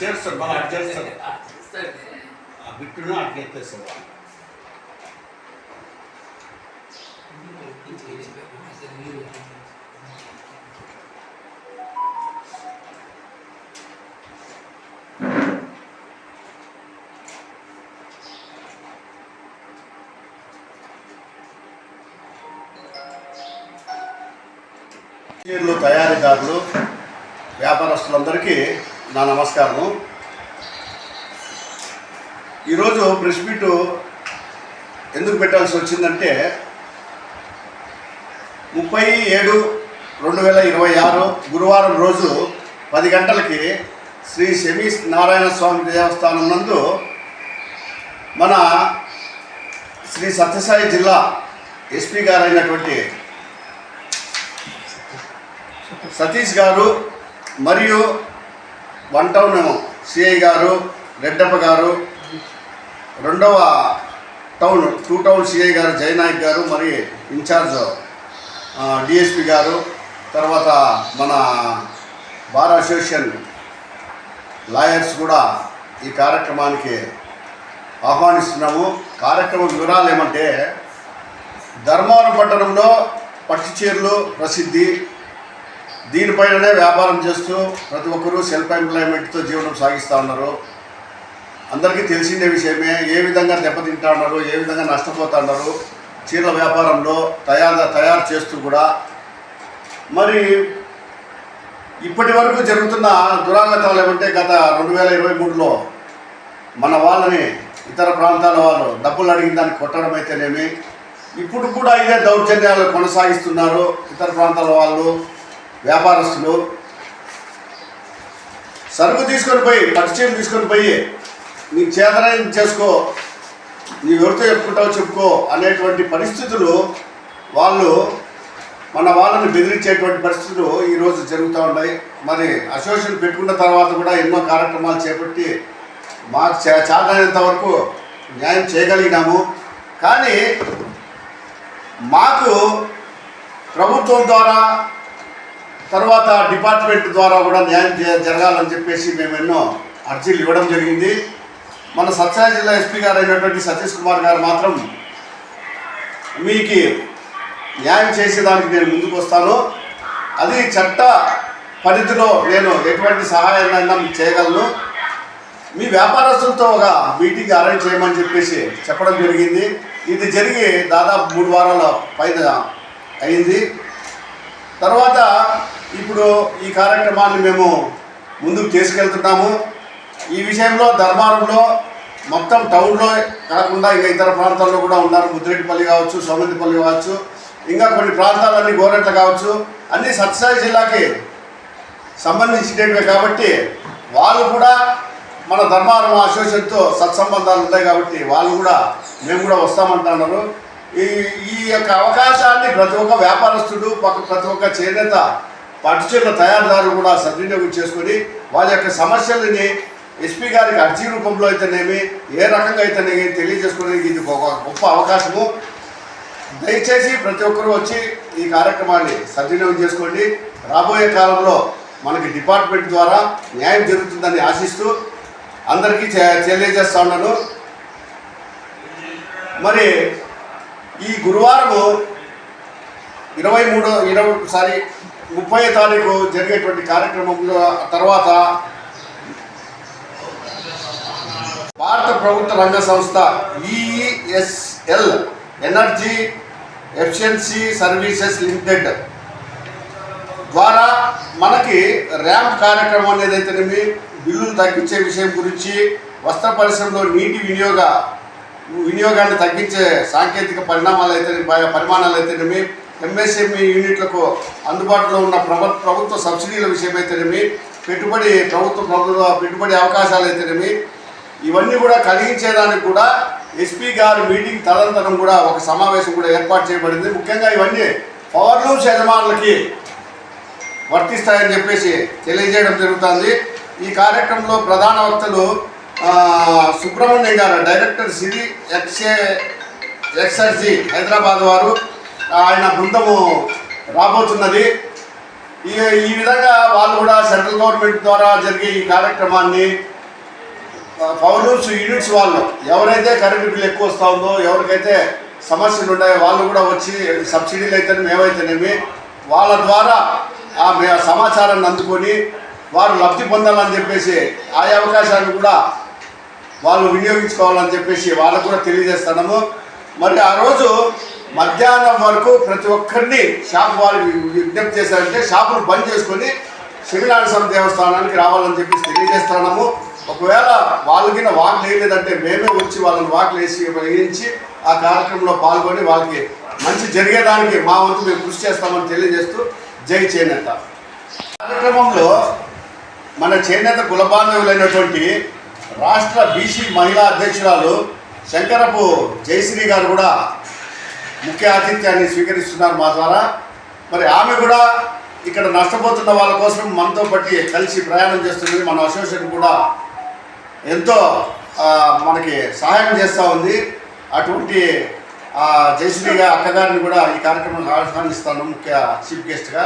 చేస్తారు బాగా చేస్తారు బిట్టును అట్లా ఎత్తేస్తారు. చీరలు తయారీదారులు వ్యాపారస్తులందరికీ నా నమస్కారము. ఈరోజు ప్రెస్ మీట్ ఎందుకు పెట్టాల్సి వచ్చిందంటే 30/7/2026 గురువారం రోజు 10 గంటలకి శ్రీ శమీ నారాయణ స్వామి దేవస్థానం నందు మన శ్రీ సత్యసాయి జిల్లా ఎస్పీ గారు అయినటువంటి సతీష్ గారు మరియు 1 టౌన్ సిఐ గారు రెడ్డప్ప గారు, 2వ టౌన్ 2 టౌన్ సిఐ గారు జయనాయక్ గారు, మరి ఇన్ఛార్జ్ డిఎస్పి గారు, తర్వాత మన బార్ అసోసియేషన్ లాయర్స్ కూడా ఈ కార్యక్రమానికి ఆహ్వానిస్తున్నాము. కార్యక్రమం వివరాలు ఏమంటే, ధర్మవరం పట్టణంలో పట్టు చీరలు ప్రసిద్ధి. దీనిపైననే వ్యాపారం చేస్తూ ప్రతి ఒక్కరూ సెల్ఫ్ ఎంప్లాయ్మెంట్తో జీవనం సాగిస్తూ ఉన్నారు. అందరికీ తెలిసిందే విషయమే. ఏ విధంగా దెబ్బతింటా ఉన్నారు, ఏ విధంగా నష్టపోతూ ఉన్నారు చీరల వ్యాపారంలో తయారు చేస్తూ కూడా. మరి ఇప్పటి వరకు జరుగుతున్న దురాగతాలు ఏమంటే, గత 2023లో మన వాళ్ళని ఇతర ప్రాంతాల వాళ్ళు డబ్బులు అడిగిన దాన్ని కొట్టడం అయితేనేమి, ఇప్పుడు కూడా ఇదే దౌర్జన్యాలు కొనసాగిస్తున్నారు ఇతర ప్రాంతాల వాళ్ళు వ్యాపారస్తులు. సరుకు తీసుకొని పోయి పట్టుచీరలు తీసుకొని పోయి నీకు చేతనైన చేసుకో, నీవు ఎవరితో చెప్పుకుంటావో చెప్పుకో అనేటువంటి పరిస్థితులు, వాళ్ళు మన వాళ్ళని బెదిరించేటువంటి పరిస్థితులు ఈరోజు జరుగుతూ ఉన్నాయి. మరి అసోసియేషన్ పెట్టుకున్న తర్వాత కూడా ఎన్నో కార్యక్రమాలు చేపట్టి మాకు చేతనైనంత వరకు న్యాయం చేయగలిగినాము. కానీ మాకు ప్రభుత్వం ద్వారా, తర్వాత డిపార్ట్మెంట్ ద్వారా కూడా న్యాయం జరగాలని చెప్పేసి మేము ఎన్నో అర్జీలు ఇవ్వడం జరిగింది. మన సత్యసాయి జిల్లా ఎస్పీ గారు అయినటువంటి సతీష్ కుమార్ గారు మాత్రం మీకు న్యాయం చేసేదానికి నేను ముందుకు వస్తాను, అది చట్ట పరిధిలో నేను ఎటువంటి సహాయాన్నైనా మీకు చేయగలను, మీ వ్యాపారస్తులతో ఒక మీటింగ్ అరేంజ్ చేయమని చెప్పేసి చెప్పడం జరిగింది. ఇది జరిగి దాదాపు 3 వారాల పైన అయింది. తర్వాత ఇప్పుడు ఈ కార్యక్రమాన్ని మేము ముందుకు తీసుకెళ్తున్నాము. ఈ విషయంలో ధర్మవరంలో మొత్తం టౌన్లో కాకుండా ఇంకా ఇతర ప్రాంతాల్లో కూడా ఉన్నారు. ముద్రెడ్డిపల్లి కావచ్చు, సోమంతిపల్లి కావచ్చు, ఇంకా కొన్ని ప్రాంతాలన్నీ గోరెట్ల కావచ్చు, అన్నీ సత్యసాయి జిల్లాకి సంబంధించినవే కాబట్టి వాళ్ళు కూడా మన ధర్మవరం అసోసియేషన్తో సత్సంబంధాలు ఉన్నాయి కాబట్టి వాళ్ళు కూడా మేము కూడా వస్తామంటున్నారు. ఈ యొక్క అవకాశాన్ని ప్రతి ఒక్క వ్యాపారస్తుడు, ప్రతి ఒక్క చేనేత పట్టుచీరల తయారీదారులు కూడా సద్వినియోగం చేసుకొని వాళ్ళ యొక్క సమస్యలని ఎస్పీ గారికి అర్జీ రూపంలో అయితేనేమి, ఏ రకంగా అయితేనేమి తెలియజేసుకోవడానికి ఇది ఒక గొప్ప అవకాశము. దయచేసి ప్రతి ఒక్కరూ వచ్చి ఈ కార్యక్రమాన్ని సద్వినియోగం చేసుకోండి. రాబోయే కాలంలో మనకి డిపార్ట్మెంట్ ద్వారా న్యాయం జరుగుతుందని ఆశిస్తూ అందరికీ తెలియజేస్తా ఉన్నాను. మరి ఈ గురువారము 30వ తారీఖు జరిగేటువంటి కార్యక్రమంలో తర్వాత భారత ప్రభుత్వ రంగ సంస్థ EESL energy efficiency services limited ద్వారా మనకి ర్యాంప్ కార్యక్రమం అనేది అయితేనేమి, బిల్లులు తగ్గించే విషయం గురించి, వస్త్ర పరిశ్రమలో నీటి వినియోగాన్ని తగ్గించే సాంకేతిక పరిమాణాలు అయితేనేమి, MSME యూనిట్లకు అందుబాటులో ఉన్న ప్రభుత్వ సబ్సిడీల విషయం అయితేనేమి, ప్రభుత్వ పెట్టుబడి అవకాశాలు అయితేనేమి, ఇవన్నీ కూడా కలిగించేదానికి కూడా ఎస్పీ గారి మీటింగ్ తదనంతరం కూడా ఒక సమావేశం కూడా ఏర్పాటు చేయబడింది. ముఖ్యంగా ఇవన్నీ పవర్ లూమ్స్ యజమానులకి వర్తిస్తాయని చెప్పేసి తెలియజేయడం జరుగుతుంది. ఈ కార్యక్రమంలో ప్రధాన వక్తలు సుబ్రహ్మణ్యం గారు, డైరెక్టర్ సిరి ఎక్స్ఆర్జీ హైదరాబాద్ వారు, ఆయన బృందము రాబోతున్నది. ఈ విధంగా వాళ్ళు కూడా సెంట్రల్ గవర్నమెంట్ ద్వారా జరిగే ఈ కార్యక్రమాన్ని పవర్లూమ్స్ యూనిట్స్ వాళ్ళు ఎవరైతే కరెంటు బిల్లు ఎక్కువ వస్తూ ఉందో, ఎవరికైతే సమస్యలు ఉన్నాయో వాళ్ళు కూడా వచ్చి సబ్సిడీలు అయితేనేమి ఏవైతేనేమి వాళ్ళ ద్వారా ఆ సమాచారాన్ని అందుకొని వారు లబ్ధి పొందాలని చెప్పేసి ఆ అవకాశాన్ని కూడా వాళ్ళు వినియోగించుకోవాలని చెప్పేసి వాళ్ళకు కూడా తెలియజేస్తున్నాము. మరి ఆ రోజు మధ్యాహ్నం వరకు ప్రతి ఒక్కరిని షాప్ వాళ్ళు విజ్ఞప్తి చేశారంటే షాపులు బంద్ చేసుకొని శ్రీనారాయణ స్వామి దేవస్థానానికి రావాలని చెప్పేసి తెలియజేస్తున్నాము. ఒకవేళ వాళ్ళకి వాక్ వేయలేదంటే మేమే వచ్చి వాళ్ళని వాక్లు వేయించి ఆ కార్యక్రమంలో పాల్గొని వాళ్ళకి మంచి జరిగేదానికి మా వంతు మేము కృషి చేస్తామని తెలియజేస్తూ జై చేనేత. కార్యక్రమంలో మన చేనేత కులబాంధవులైనటువంటి రాష్ట్ర బీసీ మహిళా అధ్యక్షురాలు శంకరపు జయశ్రీ గారు కూడా ముఖ్య ఆతిథ్యాన్ని స్వీకరిస్తున్నారు మా ద్వారా. మరి ఆమె కూడా ఇక్కడ నష్టపోతున్న వాళ్ళ కోసం మనతో బట్టి కలిసి ప్రయాణం చేస్తుంది. మన అసోసియేషన్ కూడా ఎంతో మనకి సహాయం చేస్తూ ఉంది. అటువంటి జయశ్రీ అక్కగారిని కూడా ఈ కార్యక్రమానికి ఆహ్వానిస్తాను ముఖ్య చీఫ్ గెస్ట్గా.